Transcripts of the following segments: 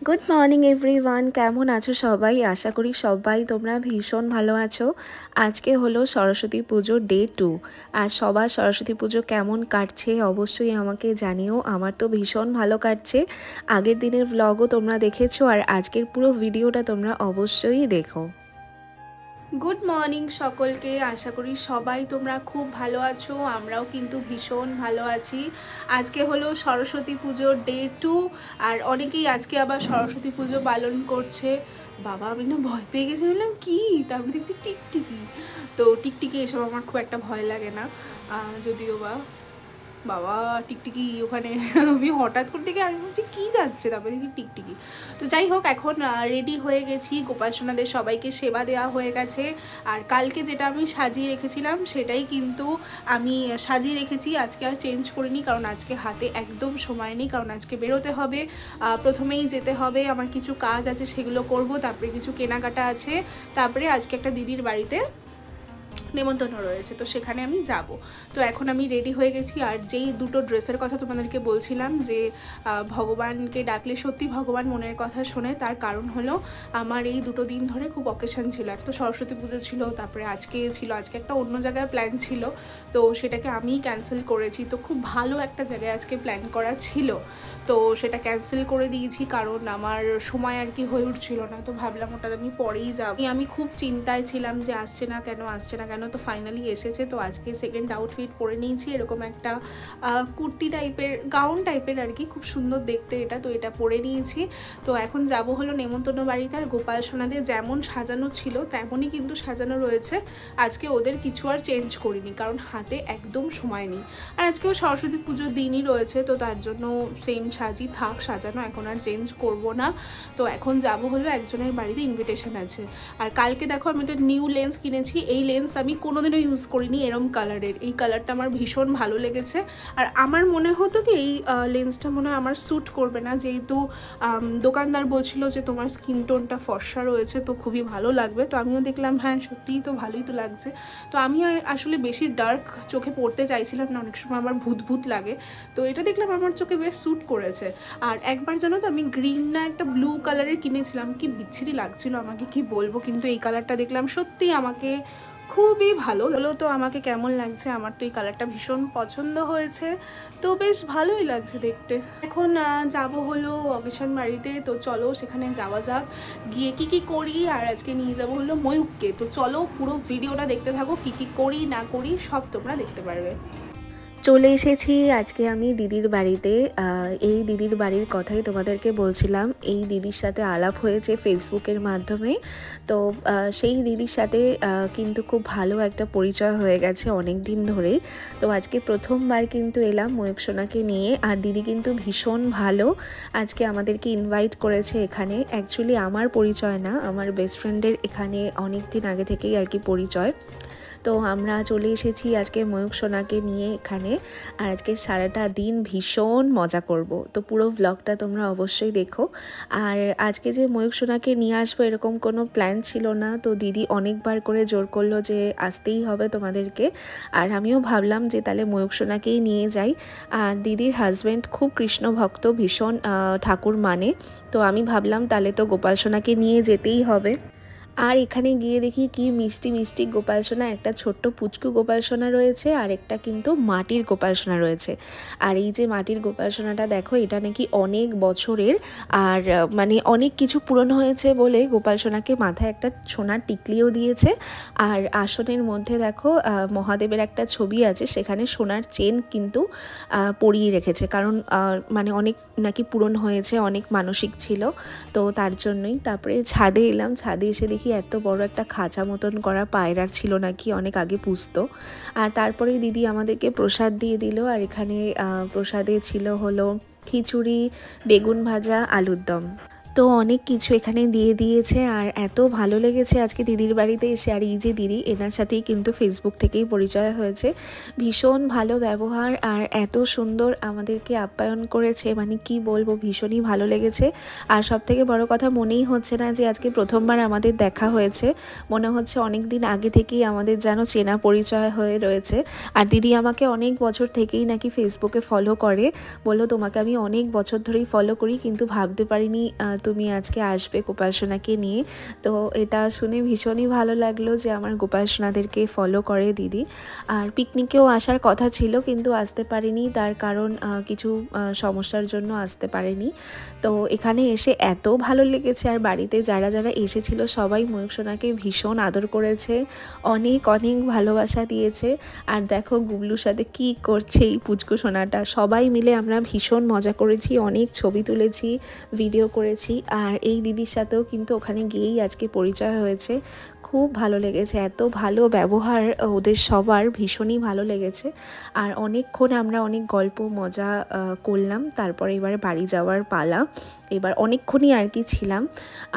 Good morning everyone, কেমন আছো সবাই? আশা করি সবাই তোমরা ভীষণ ভালো আছো। আজকে হলো সরস্বতী পুজো ডে 2। আর সবার সরস্বতী পুজো কেমন কাটছে অবশ্যই আমাকে জানিও। আমার তো ভীষণ ভালো কাটছে। আগের দিনের ভ্লগও তোমরা দেখেছো, আর আজকের পুরো ভিডিওটা তোমরা অবশ্যই দেখো। গুড মর্নিং সকলকে, আশা করি সবাই তোমরা খুব ভালো আছো। আমরাও কিন্তু ভীষণ ভালো আছি। আজকে হলো সরস্বতী পুজোর ডে 2, আর অনেকেই আজকে আবার সরস্বতী পুজো পালন করছে। বাবা, আমি না ভয় পেয়ে গেছি, বললাম কি, তারপরে দেখছি টিকটিকি। তো টিকটিকি এসব আমার খুব একটা ভয় লাগে না, যদিও বাবা টিকটিকি ওখানে আমি হঠাৎ করে দেখে আমি বলছি কী যাচ্ছে, তারপরে দেখি টিকটিকি। তো যাই হোক, এখন রেডি হয়ে গেছি, গোপাল সোনাদের সবাইকে সেবা দেওয়া হয়ে গেছে। আর কালকে যেটা আমি সাজিয়ে রেখেছিলাম সেটাই কিন্তু আমি সাজিয়ে রেখেছি, আজকে আর চেঞ্জ করিনি, কারণ আজকে হাতে একদম সময় নেই, কারণ আজকে বেরোতে হবে। প্রথমেই যেতে হবে, আমার কিছু কাজ আছে সেগুলো করব, তারপরে কিছু কেনাকাটা আছে, তারপরে আজকে একটা দিদির বাড়িতে নেমন্তন্ন রয়েছে, তো সেখানে আমি যাব। তো এখন আমি রেডি হয়ে গেছি। আর যেই দুটো ড্রেসের কথা তোমাদেরকে বলছিলাম যে ভগবানকে ডাকলে সত্যি ভগবান মনের কথা শোনে, তার কারণ হলো আমার এই দুটো দিন ধরে খুব অকেশন ছিল। এক তো সরস্বতী পুজো ছিল, তারপরে আজকে একটা অন্য জায়গায় প্ল্যান ছিল, তো সেটাকে আমি ক্যান্সেল করেছি। তো খুব ভালো একটা জায়গায় আজকে প্ল্যান করা ছিল, তো সেটা ক্যান্সেল করে দিয়েছি, কারণ আমার সময় আর কি হয়ে উঠছিল না। তো ভাবলাম ওটা আমি পরেই যাব। আমি খুব চিন্তায় ছিলাম যে আসছে না কেন, তো ফাইনালি এসেছে। তো আজকে সেকেন্ড আউটফিট পরে নিয়েছি, এরকম একটা কুর্তি টাইপের, গাউন টাইপের আর কি, খুব সুন্দর দেখতে এটা। তো এটা পরে নিয়েছি। তো এখন যাব হলো নেমন্তন্ন বাড়িতে। আর গোপাল সোনাদের যেমন সাজানো ছিল তেমনই কিন্তু সাজানো রয়েছে। আজকে ওদের কিছু আর চেঞ্জ করিনি, কারণ হাতে একদম সময় নেই। আর আজকেও সরস্বতী পুজোর দিনই রয়েছে, তো তার জন্য সেম সাজি থাক সাজানো, এখন আর চেঞ্জ করব না। তো এখন যাব হলো একজনের বাড়িতে, ইনভিটেশন আছে। আর কালকে দেখো আমি একটা নিউ লেন্স কিনেছি। এই লেন্স আমি কোনোদিনও ইউজ করিনি এরম কালারের। এই কালারটা আমার ভীষণ ভালো লেগেছে। আর আমার মনে হতো কি এই লেন্সটা মনে হয় আমার স্যুট করবে না, যেহেতু দোকানদার বলছিল যে তোমার স্কিন টোনটা ফর্সা রয়েছে, তো খুবই ভালো লাগবে। তো আমিও দেখলাম হ্যাঁ সত্যিই তো ভালোই তো লাগছে। তো আমি আসলে বেশি ডার্ক চোখে পড়তে চাইছিলাম না, অনেক সময় আমার ভূত ভূত লাগে। তো এটা দেখলাম আমার চোখে বেশ স্যুট করেছে। আর একবার জানো তো আমি গ্রিন না একটা ব্লু কালারের কিনেছিলাম, কি বিচ্ছিরি লাগছিল আমাকে, কি বলবো। কিন্তু এই কালারটা দেখলাম সত্যি আমাকে খুবই ভালো হলো। তো আমাকে কেমন লাগছে, আমার তো এই কালারটা ভীষণ পছন্দ হয়েছে, তো বেশ ভালোই লাগছে দেখতে। এখন যাব হলো অকেশন বাড়িতে, তো চলো সেখানে যাওয়া যাক, গিয়ে কি কি করি। আর আজকে নিয়ে যাব হলো ময়ূককে। তো চলো পুরো ভিডিওটা দেখতে থাকো, কি কি করি না করি সব তোমরা দেখতে পারবে। চলে এসেছি আজকে আমি দিদির বাড়িতে। এই দিদির বাড়ির কথাই তোমাদেরকে বলছিলাম। এই দিদির সাথে আলাপ হয়েছে ফেসবুকের মাধ্যমে। তো সেই দিদির সাথে কিন্তু খুব ভালো একটা পরিচয় হয়ে গেছে অনেক দিন ধরেই। তো আজকে প্রথমবার কিন্তু এলাম ময়ূক সোনাকে নিয়ে। আর দিদি কিন্তু ভীষণ ভালো, আজকে আমাদেরকে ইনভাইট করেছে এখানে। অ্যাকচুয়ালি আমার পরিচয় না, আমার বেস্ট ফ্রেন্ডের এখানে অনেক দিন আগে থেকেই আর কি পরিচয়। তো আমরা চলে এসেছি আজকে ময়ূক সোনাকে নিয়ে এখানে। আর আজকে সারাটা দিন ভীষণ মজা করব, তো পুরো ব্লগটা তোমরা অবশ্যই দেখো। আর আজকে যে ময়ূক সোনাকে নিয়ে আসবো এরকম কোনো প্ল্যান ছিল না, তো দিদি অনেকবার করে জোর করলো যে আসতেই হবে তোমাদেরকে। আর আমিও ভাবলাম যে তাহলে ময়ূক সোনাকেই নিয়ে যাই। আর দিদির হাজব্যান্ড খুব কৃষ্ণ ভক্ত, ভীষণ ঠাকুর মানে, তো আমি ভাবলাম তাহলে তো গোপাল সোনাকে নিয়ে যেতেই হবে। আর এখানে গিয়ে দেখি কি মিষ্টি মিষ্টি গোপাল সোনা, একটা ছোট্ট পুচকু গোপাল সোনা রয়েছে, আর একটা কিন্তু মাটির গোপাল সোনা রয়েছে। আর এই যে মাটির গোপাল সোনাটা দেখো, এটা নাকি অনেক বছরের, আর মানে অনেক কিছু পূরণ হয়েছে বলে গোপাল সোনাকে মাথায় একটা সোনার টিকলিও দিয়েছে। আর আসনের মধ্যে দেখো মহাদেবের একটা ছবি আছে, সেখানে সোনার চেন কিন্তু পরিয়ে রেখেছে, কারণ মানে অনেক নাকি পূরণ হয়েছে, অনেক মানসিক ছিল, তো তার জন্যই। তারপরে ছাদে এলাম, ছাদে এসে দেখি এত বড় একটা খাঁচা মতন করা পায়রার ছিল নাকি, অনেক আগে পুষতো। আর তারপরেই দিদি আমাদেরকে প্রসাদ দিয়ে দিল। আর এখানে প্রসাদে ছিল হলো খিচুড়ি, বেগুন ভাজা, আলুর দম, তো অনেক কিছু এখানে দিয়ে দিয়েছে। আর এত ভালো লেগেছে আজকে দিদির বাড়িতে এসে। আর এই যে দিদি, এনার সাথেই কিন্তু ফেসবুক থেকেই পরিচয় হয়েছে। ভীষণ ভালো ব্যবহার, আর এত সুন্দর আমাদেরকে আপ্যায়ন করেছে, মানে কি বলবো, ভীষণই ভালো লেগেছে। আর সব থেকে বড় কথা, মনেই হচ্ছে না যে আজকে প্রথমবার আমাদের দেখা হয়েছে, মনে হচ্ছে অনেক দিন আগে থেকেই আমাদের যেন চেনা পরিচয় হয়ে রয়েছে। আর দিদি আমাকে অনেক বছর থেকেই নাকি ফেসবুকে ফলো করে, বললো তোমাকে আমি অনেক বছর ধরেই ফলো করি, কিন্তু ভাবতে পারিনি তুমি আজকে আসবে গোপাল সোনাকে নিয়ে। তো এটা শুনে ভীষণই ভালো লাগলো যে আমার গোপাল সোনাদেরকে ফলো করে দিদি। আর পিকনিকেও আসার কথা ছিল কিন্তু আসতে পারিনি, তার কারণ কিছু সমস্যার জন্য আসতে পারেনি। তো এখানে এসে এত ভালো লেগেছে, আর বাড়িতে যারা যারা এসেছিল সবাই ময়ূক সোনাকে ভীষণ আদর করেছে, অনেক অনেক ভালোবাসা দিয়েছে। আর দেখো গুবলুর সাথে কি করছে এই পুচকু সোনাটা, সবাই মিলে আমরা ভীষণ মজা করেছি, অনেক ছবি তুলেছি, ভিডিও করেছি। আর এই দিদির সাথেও কিন্তু ওখানে গিয়েই আজকে পরিচয় হয়েছে, খুব ভালো লেগেছে, এত ভালো ব্যবহার ওদের সবার, ভীষণই ভালো লেগেছে। আর অনেকক্ষণ আমরা অনেক গল্প মজা করলাম, তারপরে এবার বাড়ি যাওয়ার পালা। এবার অনেকক্ষণই আর কি ছিলাম।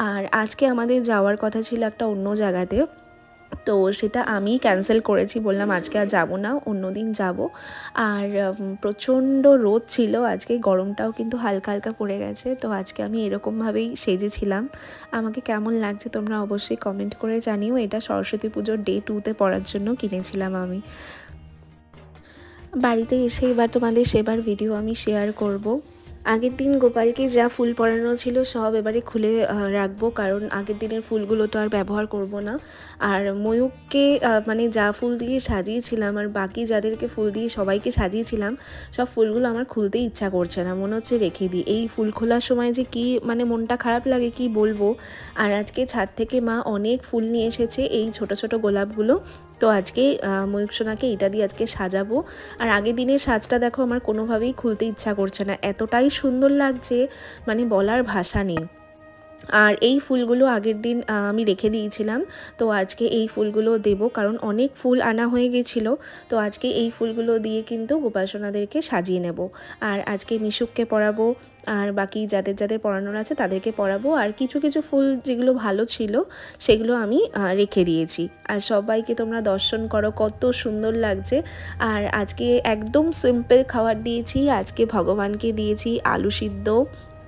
আর আজকে আমাদের যাওয়ার কথা ছিল একটা অন্য জায়গাতে, তো সেটা আমি ক্যান্সেল করেছি, বললাম আজকে আর যাবো না, অন্য দিন যাব। আর প্রচণ্ড রোদ ছিল আজকে, গরমটাও কিন্তু হালকা হালকা পড়ে গেছে। তো আজকে আমি এরকমভাবেই সেজেছিলাম। আমাকে কেমন লাগছে তোমরা অবশ্যই কমেন্ট করে জানিও। এটা সরস্বতী পুজোর ডে 2তে পড়ার জন্য কিনেছিলাম আমি। বাড়িতে এসে এবার তোমাদের সেবার ভিডিও আমি শেয়ার করব। আগের দিন গোপালকে যা ফুল পরানো ছিল সব এবারে খুলে রাখবো, কারণ আগের দিনের ফুলগুলো তো আর ব্যবহার করব না। আর ময়ূককে মানে যা ফুল দিয়ে সাজিয়েছিলাম আর বাকি যাদেরকে ফুল দিয়ে সবাইকে সাজিয়েছিলাম, সব ফুলগুলো আমার খুলতে ইচ্ছা করছে না, মনে হচ্ছে রেখে দিই। এই ফুল খোলার সময় যে কি মানে মনটা খারাপ লাগে কি বলবো। আর আজকে ছাদ থেকে মা অনেক ফুল নিয়ে এসেছে, এই ছোট ছোট গোলাপগুলো। তো আজকে ময়ূক সোনাকে এটা দিয়ে আজকে সাজাবো। আর আগের দিনের সাজটা দেখো আমার কোনোভাবেই খুলতে ইচ্ছা করছে না, এতটাই সুন্দর লাগছে মানে বলার ভাষা নেই। আর এই ফুলগুলো আগের দিন আমি রেখে দিয়েছিলাম, তো আজকে এই ফুলগুলো দেব, কারণ অনেক ফুল আনা হয়ে গেছিলো। তো আজকে এই ফুলগুলো দিয়ে কিন্তু গোপাল সোনাদেরকে সাজিয়ে নেব। আর আজকে মিশুককে পরাবো, আর বাকি যাদের যাদের পরানোর আছে তাদেরকে পরাবো। আর কিছু কিছু ফুল যেগুলো ভালো ছিল সেগুলো আমি রেখে দিয়েছি। আর সবাইকে তোমরা দর্শন করো, কত সুন্দর লাগছে। আর আজকে একদম সিম্পল খাবার দিয়েছি, আজকে ভগবানকে দিয়েছি আলু সিদ্ধ,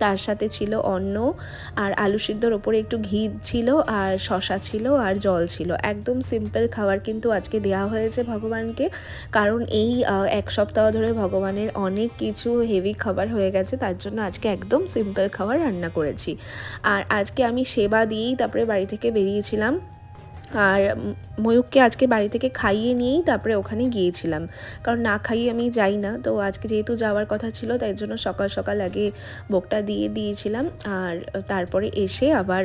তার সাথে ছিল অন্ন, আর আলু সিদ্ধর ওপরে একটু ঘি ছিল, আর শসা ছিল, আর জল ছিল। একদম সিম্পল খাবার কিন্তু আজকে দেওয়া হয়েছে ভগবানকে, কারণ এই এক সপ্তাহ ধরে ভগবানের অনেক কিছু হেভি খাবার হয়ে গেছে, তার জন্য আজকে একদম সিম্পল খাবার রান্না করেছি। আর আজকে আমি সেবা দিয়েই তারপরে বাড়ি থেকে বেরিয়েছিলাম। আর ময়ূককে আজকে বাড়ি থেকে খাইয়ে নিয়েই তারপরে ওখানে গিয়েছিলাম, কারণ না খাইয়ে আমি যাই না। তো আজকে যেহেতু যাওয়ার কথা ছিল তাই জন্য সকাল সকাল আগে ভোগটা দিয়ে দিয়েছিলাম, আর তারপরে এসে আবার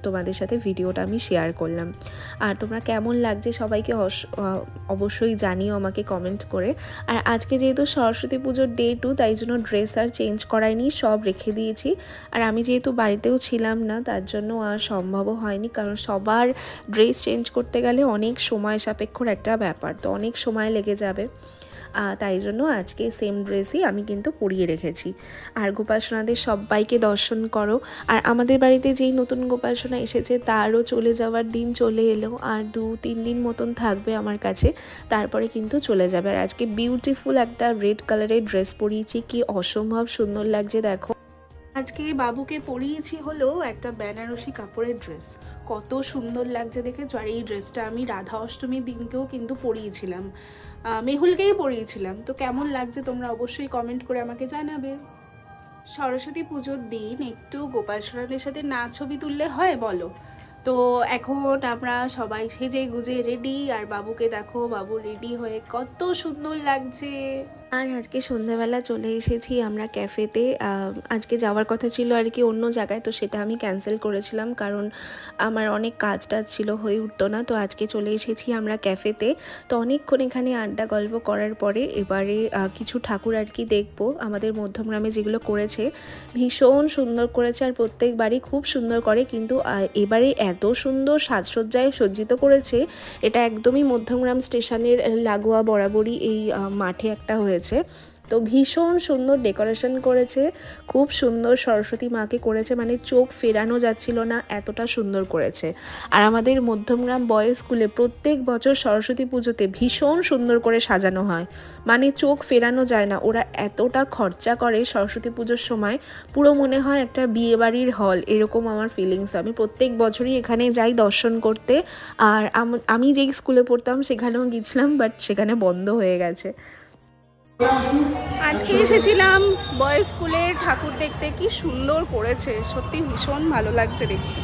তোমাদের সাথে ভিডিওটা আমি শেয়ার করলাম। আর তোমরা কেমন লাগছে সবাইকে অবশ্যই জানিও আমাকে কমেন্ট করে। আর আজকে যেহেতু সরস্বতী পুজোর ডে 2 তাই জন্য ড্রেস আর চেঞ্জ করাইনি, সব রেখে দিয়েছি। আর আমি যেহেতু বাড়িতেও ছিলাম না তার জন্য আর সম্ভবও হয়নি, কারণ সবার ড্রেস চেঞ্জ করতে গেলে অনেক সময় সাপেক্ষর একটা ব্যাপার, তো অনেক সময় লেগে যাবে। তাই জন্য আজকে সেম ড্রেসই আমি কিন্তু পরিয়ে রেখেছি। আর গোপাল সোনাদের সবাইকে দর্শন করো। আর আমাদের বাড়িতে যেই নতুন গোপাল সোনা এসেছে তারও চলে যাওয়ার দিন চলে এলো, আর 2-3 দিন মতন থাকবে আমার কাছে, তারপরে কিন্তু চলে যাবে। আর আজকে বিউটিফুল একটা রেড কালারের ড্রেস পরিয়েছি, কি অসম্ভব সুন্দর লাগছে দেখো। আজকে বাবুকে পরিয়েছি হলো একটা বেনারসি কাপড়ের ড্রেস, কত সুন্দর লাগছে দেখেছো। আর এই ড্রেসটা আমি রাধা অষ্টমীর দিনকেও কিন্তু পরিয়েছিলাম, মেহুলকেই পরিয়েছিলাম। তো কেমন লাগছে তোমরা অবশ্যই কমেন্ট করে আমাকে জানাবে। সরস্বতী পুজোর দিন একটু গোপাল সোনাদের সাথে না ছবি তুললে হয় বলো? তো এখন আমরা সবাই সেজে গুজে রেডি, আর বাবুকে দেখো, বাবু রেডি হয়ে কত সুন্দর লাগছে। আর আজকে সন্ধ্যাবেলা চলে এসেছি আমরা ক্যাফেতে। আজকে যাওয়ার কথা ছিল আর কি অন্য জায়গায়, তো সেটা আমি ক্যান্সেল করেছিলাম, কারণ আমার অনেক কাজ টাজ ছিল, হয়ে উঠতো না। তো আজকে চলে এসেছি আমরা ক্যাফেতে। তো অনেকক্ষণ এখানে আড্ডা গল্প করার পরে এবারে কিছু ঠাকুর আর কি দেখবো, আমাদের মধ্যমগ্রামে যেগুলো করেছে ভীষণ সুন্দর করেছে, আর প্রত্যেকবারই খুব সুন্দর করে, কিন্তু এবারে এত সুন্দর সাজসজ্জায় সজ্জিত করেছে। এটা একদমই মধ্যমগ্রাম স্টেশনের লাগোয়া বরাবরই এই মাঠে একটা হয়েছে। তো ভীষণ সুন্দর ডেকোরেশন করেছে, খুব সুন্দর সরস্বতী মাকে করেছে, মানে চোখ ফেরানো যাচ্ছিল না, এতটা সুন্দর করেছে। আর আমাদের মধ্যমগ্রাম বয়েজ স্কুলে প্রত্যেক বছর সরস্বতী পুজোতে ভীষণ সুন্দর করে সাজানো হয়, মানে চোখ ফেরানো যায় না। ওরা এতটা খরচা করে সরস্বতী পুজোর সময়, পুরো মনে হয় একটা বিয়েবাড়ির হল, এরকম আমার ফিলিংস। আমি প্রত্যেক বছরই এখানে যাই দর্শন করতে। আর আমি যেই স্কুলে পড়তাম সেখানেও গিয়েছিলাম, বাট সেখানে বন্ধ হয়ে গেছে। আজকে এসেছিলাম বয়েজ স্কুলের ঠাকুর দেখতে, কি সুন্দর করেছে, সত্যি ভীষণ ভালো লাগছে দেখতে।